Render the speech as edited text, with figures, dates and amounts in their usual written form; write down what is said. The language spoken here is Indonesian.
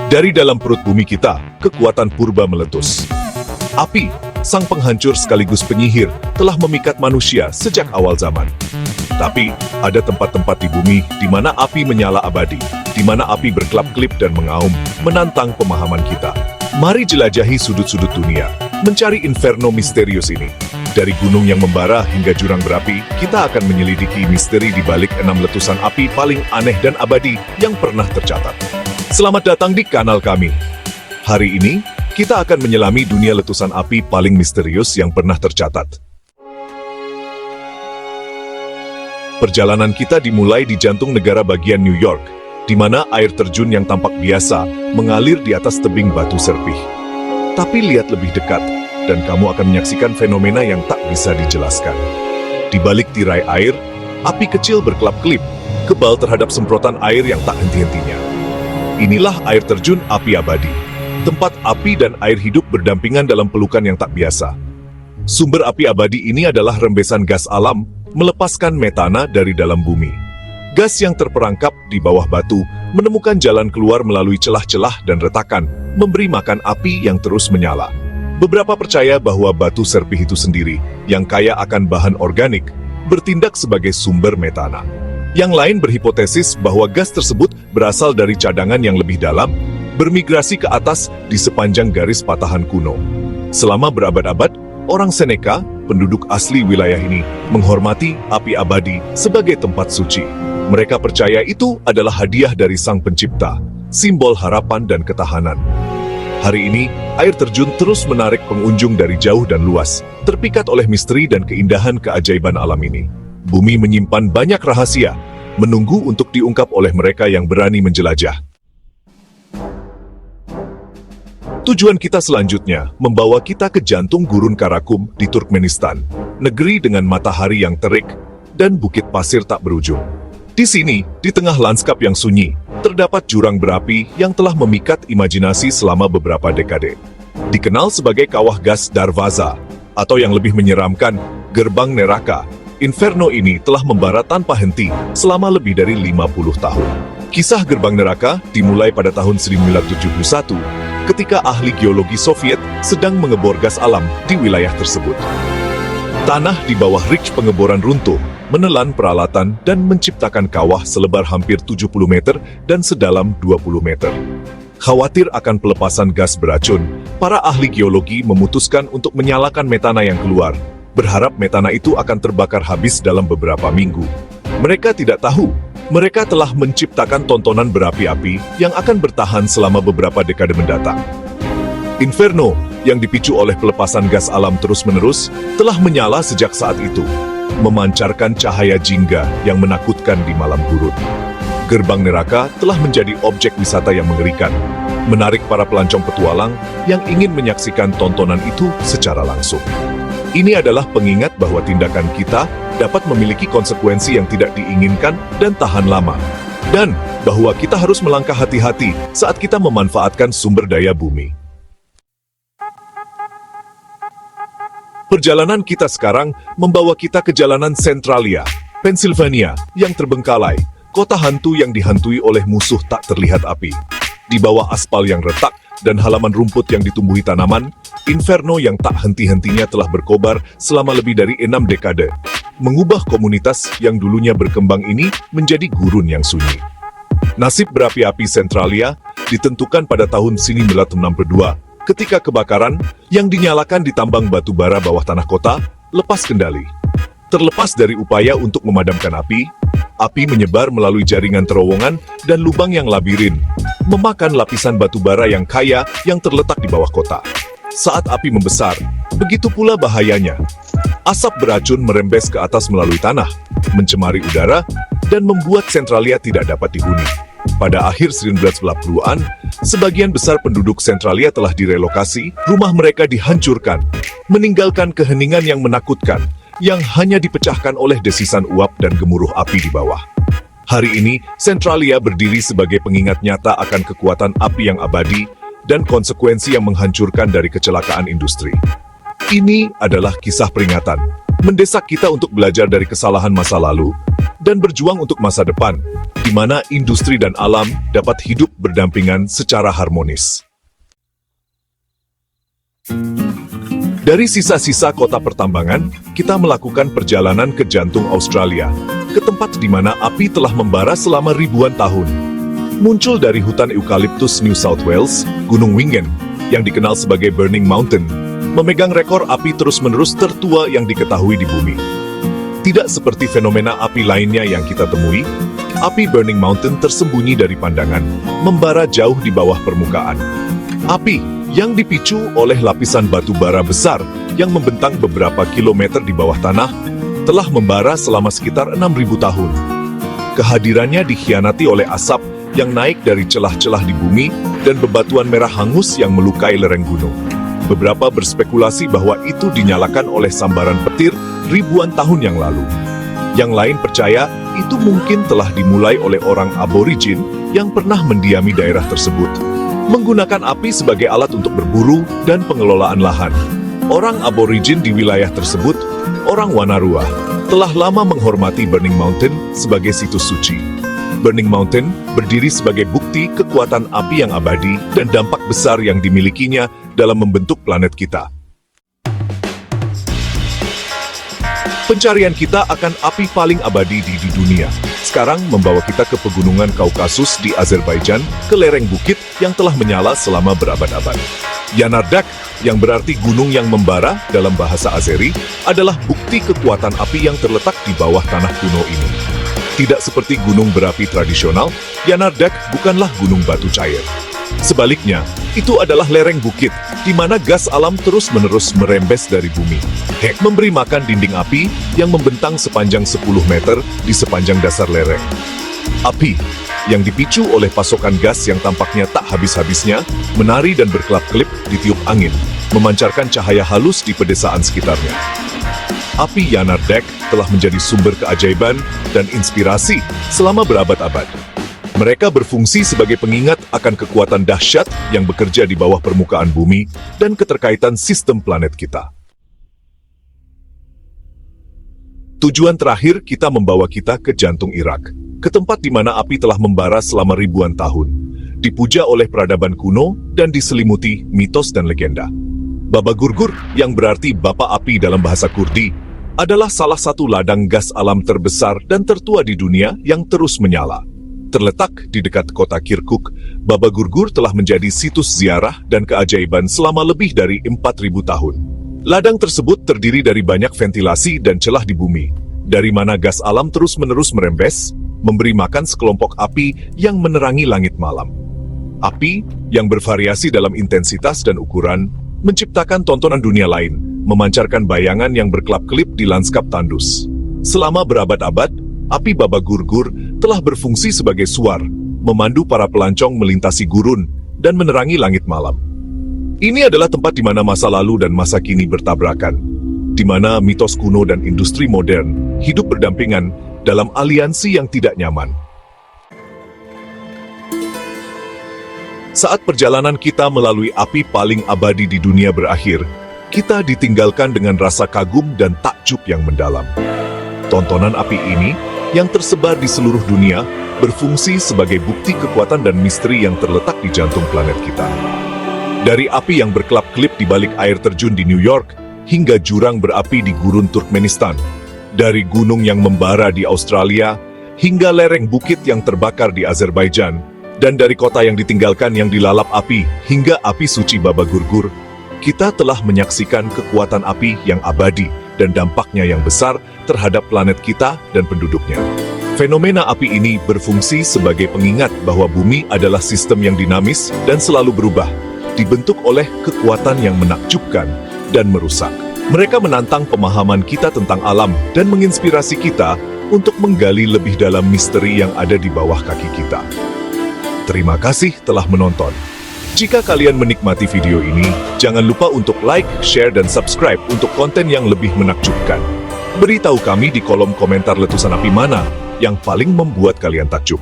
Dari dalam perut bumi kita, kekuatan purba meletus. Api, sang penghancur sekaligus penyihir, telah memikat manusia sejak awal zaman. Tapi, ada tempat-tempat di bumi di mana api menyala abadi, di mana api berkelap-kelip dan mengaum, menantang pemahaman kita. Mari jelajahi sudut-sudut dunia, mencari inferno misterius ini. Dari gunung yang membara hingga jurang berapi, kita akan menyelidiki misteri di balik 6 letusan api paling aneh dan abadi yang pernah tercatat. Selamat datang di kanal kami. Hari ini, kita akan menyelami dunia letusan api paling misterius yang pernah tercatat. Perjalanan kita dimulai di jantung negara bagian New York, di mana air terjun yang tampak biasa mengalir di atas tebing batu serpih. Tapi lihat lebih dekat, dan kamu akan menyaksikan fenomena yang tak bisa dijelaskan. Di balik tirai air, api kecil berkelap-kelip, kebal terhadap semprotan air yang tak henti-hentinya. Inilah air terjun api abadi, tempat api dan air hidup berdampingan dalam pelukan yang tak biasa. Sumber api abadi ini adalah rembesan gas alam, melepaskan metana dari dalam bumi. Gas yang terperangkap di bawah batu menemukan jalan keluar melalui celah-celah dan retakan, memberi makan api yang terus menyala. Beberapa percaya bahwa batu serpih itu sendiri, yang kaya akan bahan organik, bertindak sebagai sumber metana. Yang lain berhipotesis bahwa gas tersebut berasal dari cadangan yang lebih dalam, bermigrasi ke atas di sepanjang garis patahan kuno. Selama berabad-abad, orang Seneca, penduduk asli wilayah ini, menghormati api abadi sebagai tempat suci. Mereka percaya itu adalah hadiah dari Sang Pencipta, simbol harapan dan ketahanan. Hari ini, air terjun terus menarik pengunjung dari jauh dan luas, terpikat oleh misteri dan keindahan keajaiban alam ini. Bumi menyimpan banyak rahasia, menunggu untuk diungkap oleh mereka yang berani menjelajah. Tujuan kita selanjutnya membawa kita ke jantung Gurun Karakum di Turkmenistan, negeri dengan matahari yang terik dan bukit pasir tak berujung. Di sini, di tengah lanskap yang sunyi, terdapat jurang berapi yang telah memikat imajinasi selama beberapa dekade. Dikenal sebagai kawah gas Darvaza, atau yang lebih menyeramkan, gerbang neraka, inferno ini telah membara tanpa henti selama lebih dari 50 tahun. Kisah gerbang neraka dimulai pada tahun 1971, ketika ahli geologi Soviet sedang mengebor gas alam di wilayah tersebut. Tanah di bawah rig pengeboran runtuh, menelan peralatan dan menciptakan kawah selebar hampir 70 meter dan sedalam 20 meter. Khawatir akan pelepasan gas beracun, para ahli geologi memutuskan untuk menyalakan metana yang keluar, berharap metana itu akan terbakar habis dalam beberapa minggu. Mereka tidak tahu, mereka telah menciptakan tontonan berapi-api yang akan bertahan selama beberapa dekade mendatang. Inferno, yang dipicu oleh pelepasan gas alam terus-menerus, telah menyala sejak saat itu, memancarkan cahaya jingga yang menakutkan di malam gurun. Gerbang neraka telah menjadi objek wisata yang mengerikan, menarik para pelancong petualang yang ingin menyaksikan tontonan itu secara langsung. Ini adalah pengingat bahwa tindakan kita dapat memiliki konsekuensi yang tidak diinginkan dan tahan lama, dan bahwa kita harus melangkah hati-hati saat kita memanfaatkan sumber daya bumi. Perjalanan kita sekarang membawa kita ke jalanan Centralia, Pennsylvania, yang terbengkalai, kota hantu yang dihantui oleh musuh tak terlihat api. Di bawah aspal yang retak dan halaman rumput yang ditumbuhi tanaman, inferno yang tak henti-hentinya telah berkobar selama lebih dari 6 dekade, mengubah komunitas yang dulunya berkembang ini menjadi gurun yang sunyi. Nasib berapi-api Centralia ditentukan pada tahun 1962, ketika kebakaran yang dinyalakan di tambang batu bara bawah tanah kota lepas kendali. Terlepas dari upaya untuk memadamkan api menyebar melalui jaringan terowongan dan lubang yang labirin, memakan lapisan batu bara yang kaya yang terletak di bawah kota. Saat api membesar, begitu pula bahayanya. Asap beracun merembes ke atas melalui tanah, mencemari udara, dan membuat Centralia tidak dapat dihuni. Pada akhir 1990-an, sebagian besar penduduk Centralia telah direlokasi, rumah mereka dihancurkan, meninggalkan keheningan yang menakutkan, yang hanya dipecahkan oleh desisan uap dan gemuruh api di bawah. Hari ini, Centralia berdiri sebagai pengingat nyata akan kekuatan api yang abadi dan konsekuensi yang menghancurkan dari kecelakaan industri. Ini adalah kisah peringatan, mendesak kita untuk belajar dari kesalahan masa lalu, dan berjuang untuk masa depan, di mana industri dan alam dapat hidup berdampingan secara harmonis. Dari sisa-sisa kota pertambangan, kita melakukan perjalanan ke jantung Australia, ke tempat di mana api telah membara selama ribuan tahun. Muncul dari hutan eukaliptus New South Wales, Gunung Wingen, yang dikenal sebagai Burning Mountain, memegang rekor api terus-menerus tertua yang diketahui di bumi. Tidak seperti fenomena api lainnya yang kita temui, api Burning Mountain tersembunyi dari pandangan, membara jauh di bawah permukaan. Api yang dipicu oleh lapisan batu bara besar yang membentang beberapa kilometer di bawah tanah, telah membara selama sekitar 6.000 tahun. Kehadirannya dikhianati oleh asap yang naik dari celah-celah di bumi dan bebatuan merah hangus yang melukai lereng gunung. Beberapa berspekulasi bahwa itu dinyalakan oleh sambaran petir ribuan tahun yang lalu. Yang lain percaya itu mungkin telah dimulai oleh orang aborigin yang pernah mendiami daerah tersebut, menggunakan api sebagai alat untuk berburu dan pengelolaan lahan. Orang aborigin di wilayah tersebut, orang Wanarua, telah lama menghormati Burning Mountain sebagai situs suci. Burning Mountain berdiri sebagai bukti kekuatan api yang abadi dan dampak besar yang dimilikinya dalam membentuk planet kita. Pencarian kita akan api paling abadi di dunia sekarang membawa kita ke pegunungan Kaukasus di Azerbaijan, ke lereng bukit yang telah menyala selama berabad-abad. Yanardaq, yang berarti gunung yang membara dalam bahasa Azeri, adalah bukti kekuatan api yang terletak di bawah tanah kuno ini. Tidak seperti gunung berapi tradisional, Yanardaq bukanlah gunung batu cair. Sebaliknya, itu adalah lereng bukit, di mana gas alam terus-menerus merembes dari bumi, memberi makan dinding api yang membentang sepanjang 10 meter di sepanjang dasar lereng. Api, yang dipicu oleh pasokan gas yang tampaknya tak habis-habisnya, menari dan berkelap-kelip ditiup angin, memancarkan cahaya halus di pedesaan sekitarnya. Api Yanardaq telah menjadi sumber keajaiban dan inspirasi selama berabad-abad. Mereka berfungsi sebagai pengingat akan kekuatan dahsyat yang bekerja di bawah permukaan bumi dan keterkaitan sistem planet kita. Tujuan terakhir kita membawa kita ke jantung Irak, ke tempat di mana api telah membara selama ribuan tahun, dipuja oleh peradaban kuno dan diselimuti mitos dan legenda. Baba Gurgur, yang berarti Bapak Api dalam bahasa Kurdi, adalah salah satu ladang gas alam terbesar dan tertua di dunia yang terus menyala. Terletak di dekat kota Kirkuk, Baba Gurgur telah menjadi situs ziarah dan keajaiban selama lebih dari 4.000 tahun. Ladang tersebut terdiri dari banyak ventilasi dan celah di bumi, dari mana gas alam terus-menerus merembes, memberi makan sekelompok api yang menerangi langit malam. Api yang bervariasi dalam intensitas dan ukuran, menciptakan tontonan dunia lain, memancarkan bayangan yang berkelap-kelip di lanskap tandus. Selama berabad-abad, api Baba Gurgur telah berfungsi sebagai suar, memandu para pelancong melintasi gurun dan menerangi langit malam. Ini adalah tempat di mana masa lalu dan masa kini bertabrakan, di mana mitos kuno dan industri modern hidup berdampingan dalam aliansi yang tidak nyaman. Saat perjalanan kita melalui api paling abadi di dunia berakhir, kita ditinggalkan dengan rasa kagum dan takjub yang mendalam. Tontonan api ini yang tersebar di seluruh dunia berfungsi sebagai bukti kekuatan dan misteri yang terletak di jantung planet kita. Dari api yang berkelap-kelip di balik air terjun di New York, hingga jurang berapi di gurun Turkmenistan, dari gunung yang membara di Australia, hingga lereng bukit yang terbakar di Azerbaijan, dan dari kota yang ditinggalkan yang dilalap api, hingga api suci Baba Gurgur, kita telah menyaksikan kekuatan api yang abadi dan dampaknya yang besar terhadap planet kita dan penduduknya. Fenomena api ini berfungsi sebagai pengingat bahwa bumi adalah sistem yang dinamis dan selalu berubah, dibentuk oleh kekuatan yang menakjubkan dan merusak. Mereka menantang pemahaman kita tentang alam dan menginspirasi kita untuk menggali lebih dalam misteri yang ada di bawah kaki kita. Terima kasih telah menonton. Jika kalian menikmati video ini, jangan lupa untuk like, share, dan subscribe untuk konten yang lebih menakjubkan. Beritahu kami di kolom komentar letusan api mana yang paling membuat kalian takjub.